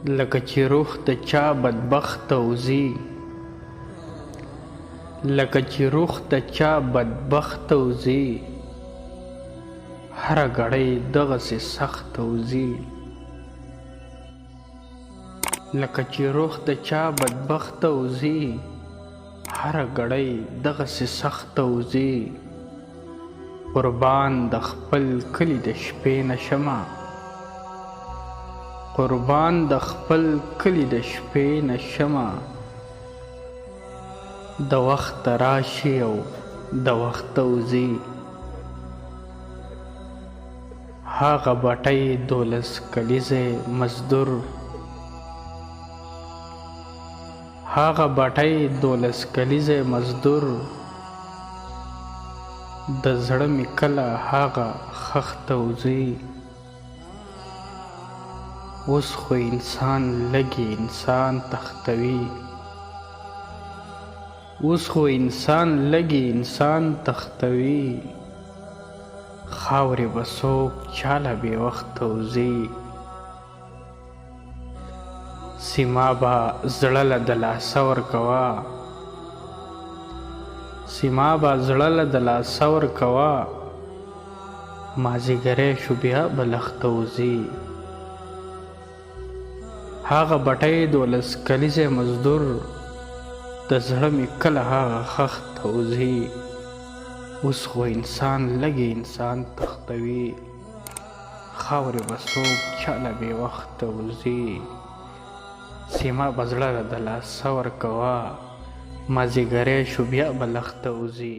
لکه چې روح د چا بدبخت وزي، لکه چې روح د چا بدبخت وزي، هره ګړۍ دغسې سخت وزي. لکه چې روح د چا بدبخت وزي، هره ګړۍ دغسې سخت وزي. قربان د خپل کلي د شپې نشمه، قربان د خپل کلي د شپې نشمه. د وخت راشي او د وخت وزي، هغه بټۍ 12 کلیزه مزدور، هغه بټۍ 12 کلیزه مزدور. د زړه می کله هغه خخت وزي. اوس خو انسان لګي انسان تختوي، اوس خو انسان لګي انسان تختوي. خاورې به څوک چاله بې وخته وزي. سیما به زړه له د لاسه ورکوه، سیما به زړه له د لاسه ورکوه. مازدیګری شو بیا به لخته وزي. هغه بټۍ 12 کلیزه مزدور، د زړه می کله هغه خخت وزي. اوس خو انسان لګي انسان تختوي. خاورې به څوک چاله بې وخته وزي. سیما به زړه له د لاسه ورکوه. مازدیګری شو بیا به لخته وزي.